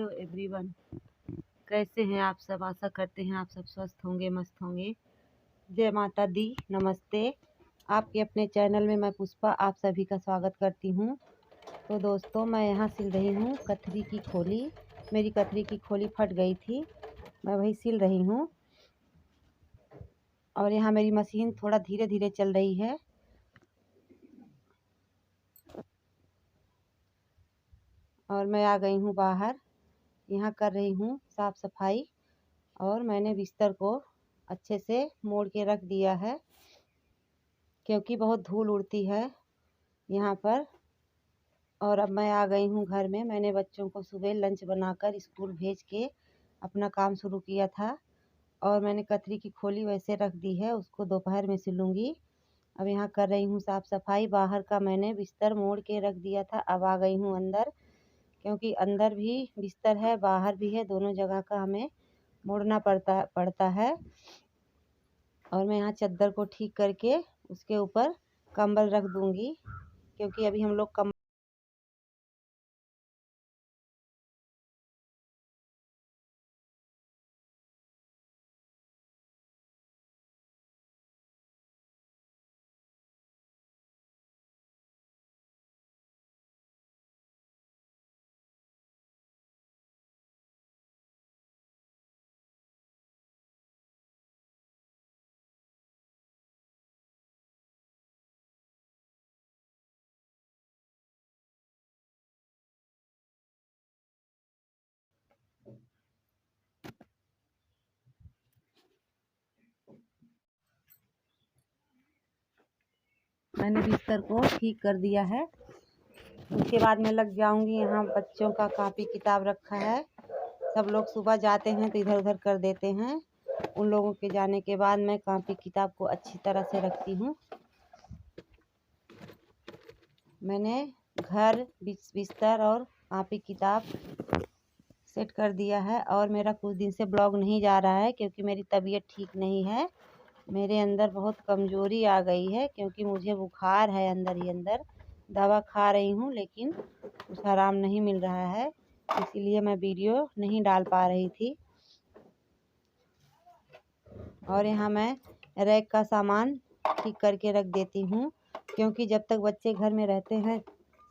Hello everyone, कैसे हैं आप सब। आशा करते हैं आप सब स्वस्थ होंगे, मस्त होंगे। जय माता दी, नमस्ते। आपके अपने चैनल में मैं पुष्पा आप सभी का स्वागत करती हूं। तो दोस्तों, मैं यहाँ सिल रही हूँ कथरी की खोली। मेरी कथरी की खोली फट गई थी, मैं वही सिल रही हूँ। और यहाँ मेरी मशीन थोड़ा धीरे धीरे चल रही है। और मैं आ गई हूँ बाहर, यहाँ कर रही हूँ साफ सफाई। और मैंने बिस्तर को अच्छे से मोड़ के रख दिया है, क्योंकि बहुत धूल उड़ती है यहाँ पर। और अब मैं आ गई हूँ घर में। मैंने बच्चों को सुबह लंच बनाकर स्कूल भेज के अपना काम शुरू किया था। और मैंने कतरी की खोली वैसे रख दी है, उसको दोपहर में सिलूँगी। अब यहाँ कर रही हूँ साफ़ सफाई। बाहर का मैंने बिस्तर मोड़ के रख दिया था, अब आ गई हूँ अंदर, क्योंकि अंदर भी बिस्तर है, बाहर भी है, दोनों जगह का हमें मोड़ना पड़ता है। और मैं यहाँ चद्दर को ठीक करके उसके ऊपर कंबल रख दूँगी, क्योंकि अभी हम लोग मैंने बिस्तर को ठीक कर दिया है। उसके बाद मैं लग जाऊंगी। यहाँ बच्चों का कॉपी किताब रखा है। सब लोग सुबह जाते हैं तो इधर उधर कर देते हैं। उन लोगों के जाने के बाद मैं कॉपी किताब को अच्छी तरह से रखती हूँ। मैंने घर, बिस्तर और कॉपी किताब सेट कर दिया है। और मेरा कुछ दिन से ब्लॉग नहीं जा रहा है, क्योंकि मेरी तबीयत ठीक नहीं है। मेरे अंदर बहुत कमज़ोरी आ गई है, क्योंकि मुझे बुखार है अंदर ही अंदर। दवा खा रही हूँ, लेकिन कुछ आराम नहीं मिल रहा है, इसीलिए मैं वीडियो नहीं डाल पा रही थी। और यहाँ मैं रैक का सामान ठीक करके रख देती हूँ, क्योंकि जब तक बच्चे घर में रहते हैं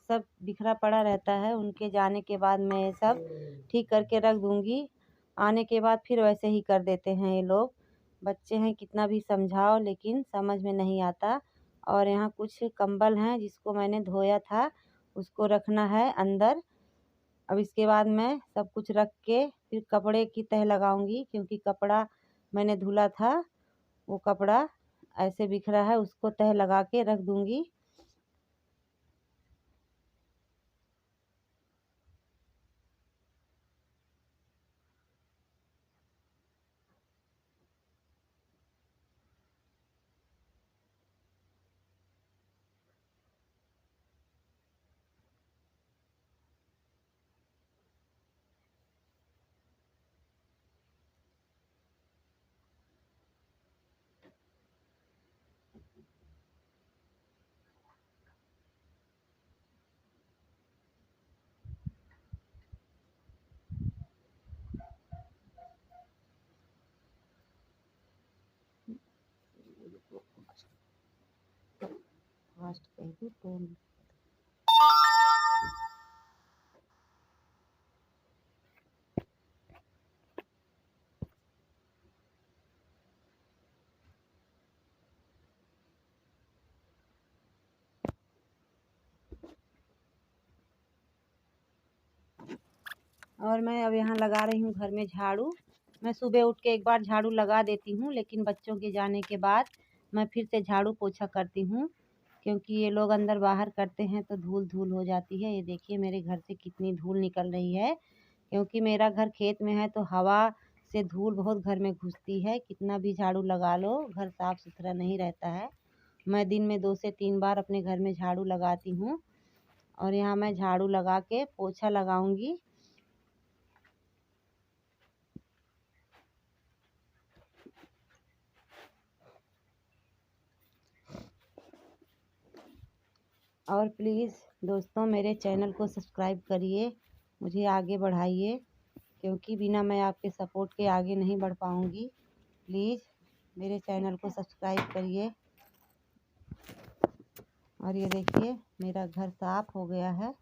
सब बिखरा पड़ा रहता है। उनके जाने के बाद मैं ये सब ठीक करके रख दूँगी। आने के बाद फिर वैसे ही कर देते हैं ये लोग। बच्चे हैं, कितना भी समझाओ लेकिन समझ में नहीं आता। और यहाँ कुछ कंबल हैं जिसको मैंने धोया था, उसको रखना है अंदर। अब इसके बाद मैं सब कुछ रख के फिर कपड़े की तह लगाऊंगी, क्योंकि कपड़ा मैंने धुला था, वो कपड़ा ऐसे बिखरा है, उसको तह लगा के रख दूंगी। फास्ट कर दूँ तो और मैं अब यहाँ लगा रही हूँ घर में झाड़ू। मैं सुबह उठ के एक बार झाड़ू लगा देती हूँ, लेकिन बच्चों के जाने के बाद मैं फिर से झाड़ू पोछा करती हूँ, क्योंकि ये लोग अंदर बाहर करते हैं तो धूल धूल हो जाती है। ये देखिए मेरे घर से कितनी धूल निकल रही है, क्योंकि मेरा घर खेत में है तो हवा से धूल बहुत घर में घुसती है। कितना भी झाड़ू लगा लो, घर साफ सुथरा नहीं रहता है। मैं दिन में 2 से 3 बार अपने घर में झाड़ू लगाती हूँ। और यहाँ मैं झाड़ू लगा के पोछा लगाऊंगी। और प्लीज़ दोस्तों, मेरे चैनल को सब्सक्राइब करिए, मुझे आगे बढ़ाइए। क्योंकि बिना मैं आपके सपोर्ट के आगे नहीं बढ़ पाऊँगी। प्लीज़ मेरे चैनल को सब्सक्राइब करिए। और ये देखिए मेरा घर साफ हो गया है।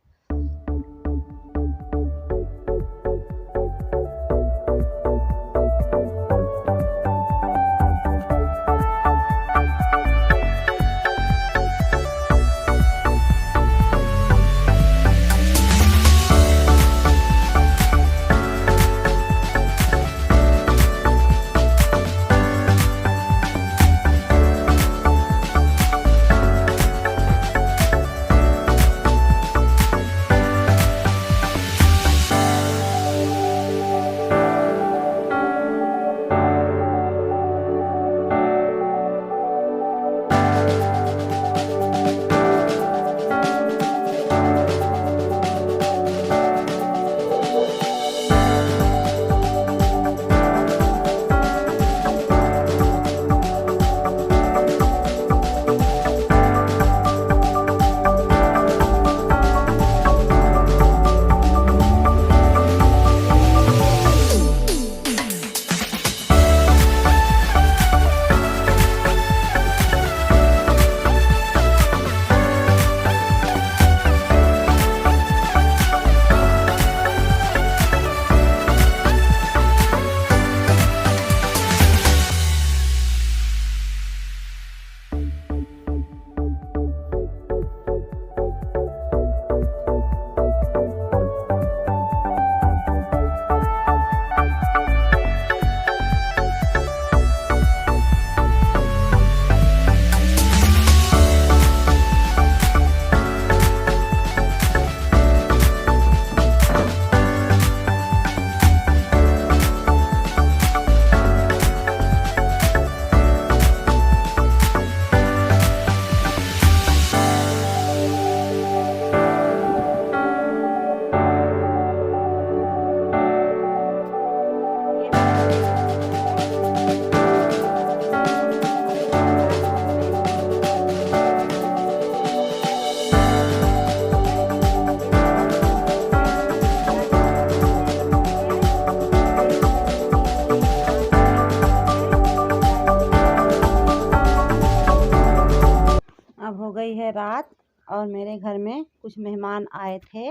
अब हो गई है रात और मेरे घर में कुछ मेहमान आए थे,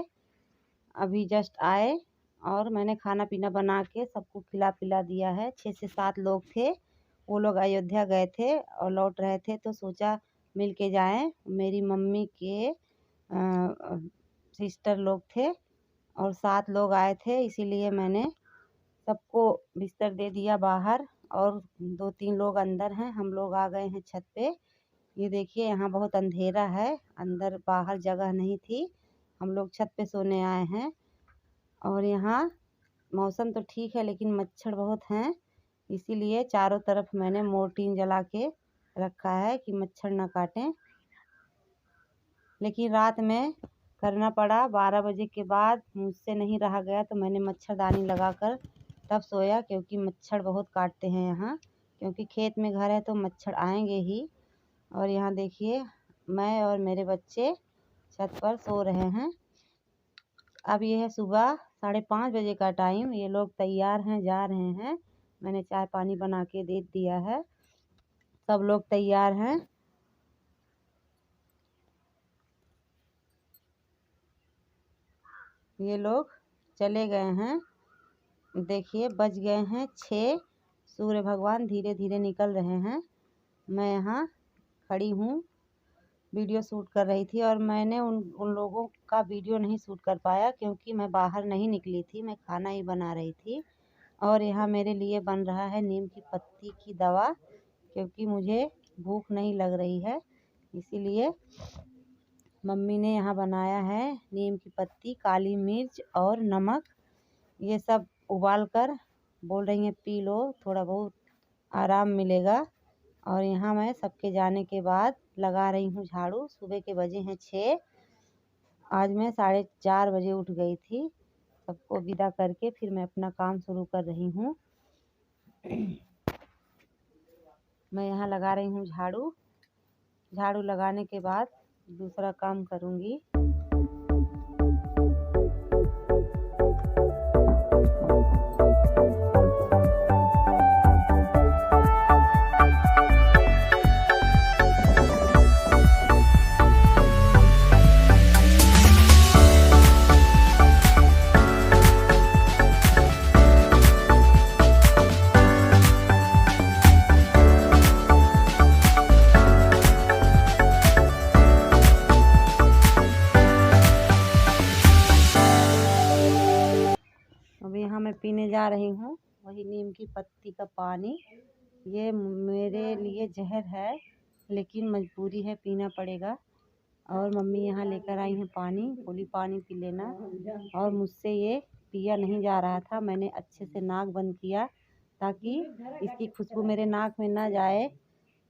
अभी जस्ट आए और मैंने खाना पीना बना के सबको खिला पिला दिया है। 6 से 7 लोग थे, वो लोग अयोध्या गए थे और लौट रहे थे तो सोचा मिल के जाएँ। मेरी मम्मी के सिस्टर लोग थे और 7 लोग आए थे, इसीलिए मैंने सबको बिस्तर दे दिया बाहर और 2-3 लोग अंदर हैं। हम लोग आ गए हैं छत पे। ये देखिए यहाँ बहुत अंधेरा है, अंदर बाहर जगह नहीं थी, हम लोग छत पे सोने आए हैं। और यहाँ मौसम तो ठीक है लेकिन मच्छर बहुत हैं, इसीलिए चारों तरफ मैंने मोर्टीन जला के रखा है कि मच्छर ना काटें। लेकिन रात में करना पड़ा, 12 बजे के बाद मुझसे नहीं रहा गया तो मैंने मच्छरदानी लगाकर तब सोया, क्योंकि मच्छर बहुत काटते हैं यहाँ, क्योंकि खेत में घर है तो मच्छर आएंगे ही। और यहाँ देखिए मैं और मेरे बच्चे छत पर सो रहे हैं। अब ये है सुबह 5:30 बजे का टाइम, ये लोग तैयार हैं जा रहे हैं। मैंने चाय पानी बना के दे दिया है, सब लोग तैयार हैं। ये लोग चले गए हैं। देखिए बज गए हैं 6, सूर्य भगवान धीरे धीरे निकल रहे हैं। मैं यहाँ खड़ी हूँ, वीडियो शूट कर रही थी और मैंने उन लोगों का वीडियो नहीं शूट कर पाया क्योंकि मैं बाहर नहीं निकली थी, मैं खाना ही बना रही थी। और यहाँ मेरे लिए बन रहा है नीम की पत्ती की दवा, क्योंकि मुझे भूख नहीं लग रही है, इसीलिए मम्मी ने यहाँ बनाया है नीम की पत्ती, काली मिर्च और नमक, ये सब उबाल कर बोल रही हैं पी लो, थोड़ा बहुत आराम मिलेगा। और यहाँ मैं सबके जाने के बाद लगा रही हूँ झाड़ू। सुबह के बजे हैं 6, आज मैं 4:30 बजे उठ गई थी। सबको विदा करके फिर मैं अपना काम शुरू कर रही हूँ। मैं यहाँ लगा रही हूँ झाड़ू, झाड़ू लगाने के बाद दूसरा काम करूँगी। पीने जा रही हूँ वही नीम की पत्ती का पानी। ये मेरे लिए जहर है लेकिन मजबूरी है, पीना पड़ेगा। और मम्मी यहाँ लेकर आई हैं पानी, बोली पानी पी लेना। और मुझसे ये पिया नहीं जा रहा था। मैंने अच्छे से नाक बंद किया ताकि इसकी खुशबू मेरे नाक में ना जाए।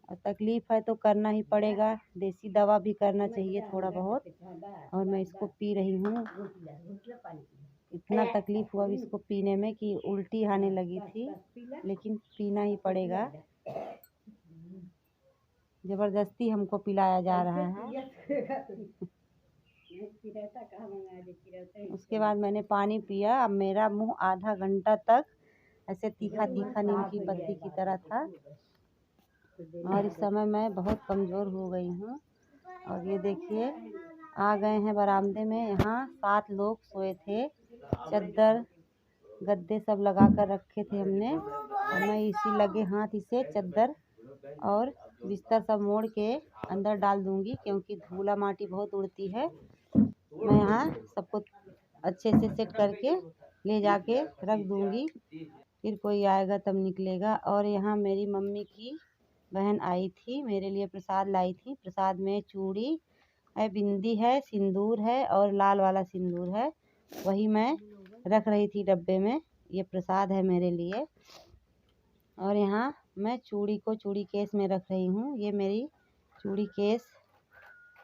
और तकलीफ़ है तो करना ही पड़ेगा, देसी दवा भी करना चाहिए थोड़ा बहुत। और मैं इसको पी रही हूँ। इतना तकलीफ़ हुआ इसको पीने में कि उल्टी आने लगी थी, लेकिन पीना ही पड़ेगा। ज़बरदस्ती हमको पिलाया जा रहा है। उसके बाद मैंने पानी पिया। अब मेरा मुंह आधा घंटा तक ऐसे तीखा तीखा नीम की पत्ती की तरह था। और इस समय मैं बहुत कमज़ोर हो गई हूँ। और ये देखिए आ गए हैं बरामदे में। यहाँ 7 लोग सोए थे, चद्दर गद्दे सब लगा कर रखे थे हमने। और मैं इसी लगे हाथ इसे चद्दर और बिस्तर सब मोड़ के अंदर डाल दूंगी, क्योंकि धूला माटी बहुत उड़ती है। मैं यहाँ सबको अच्छे से सेट करके ले जाके रख दूंगी, फिर कोई आएगा तब निकलेगा। और यहाँ मेरी मम्मी की बहन आई थी, मेरे लिए प्रसाद लाई थी। प्रसाद में चूड़ी है, बिंदी है, सिंदूर है और लाल वाला सिंदूर है। वही मैं रख रही थी डब्बे में। ये प्रसाद है मेरे लिए। और यहाँ मैं चूड़ी को चूड़ी केस में रख रही हूँ। ये मेरी चूड़ी केस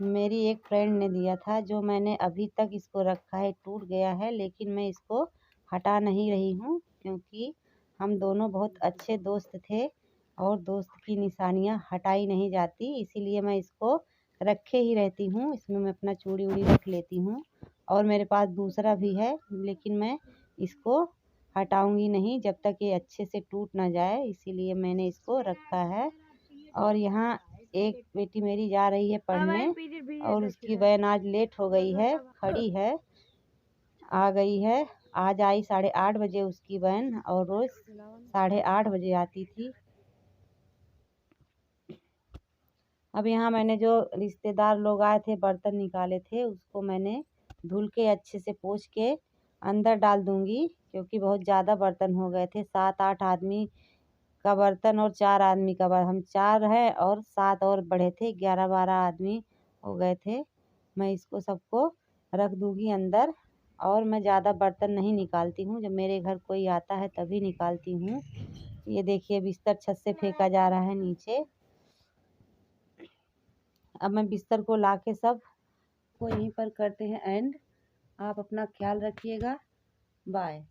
मेरी एक फ्रेंड ने दिया था, जो मैंने अभी तक इसको रखा है। टूट गया है लेकिन मैं इसको हटा नहीं रही हूँ, क्योंकि हम दोनों बहुत अच्छे दोस्त थे और दोस्त की निशानियाँ हटाई नहीं जाती। इसीलिए मैं इसको रखे ही रहती हूँ। इसमें मैं अपना चूड़ी उड़ी रख लेती हूँ। और मेरे पास दूसरा भी है, लेकिन मैं इसको हटाऊंगी नहीं जब तक ये अच्छे से टूट ना जाए, इसीलिए मैंने इसको रखा है। और यहाँ एक बेटी मेरी जा रही है पढ़ने और उसकी वैन आज लेट हो गई है, खड़ी है, आ गई है। आज आई 8:30 बजे उसकी वैन, और रोज़ 8:30 बजे आती थी। अब यहाँ मैंने जो रिश्तेदार लोग आए थे बर्तन निकाले थे, उसको मैंने धुल के अच्छे से पोंछ के अंदर डाल दूंगी, क्योंकि बहुत ज़्यादा बर्तन हो गए थे। 7-8 आदमी का बर्तन और 4 आदमी का हम 4 हैं और 7 और बढ़े थे, 11-12 आदमी हो गए थे। मैं इसको सबको रख दूंगी अंदर। और मैं ज़्यादा बर्तन नहीं निकालती हूँ, जब मेरे घर कोई आता है तभी निकालती हूँ। ये देखिए बिस्तर छत से फेंका जा रहा है नीचे। अब मैं बिस्तर को लाके सब को यहीं पर करते हैं एंड। आप अपना ख्याल रखिएगा। बाय।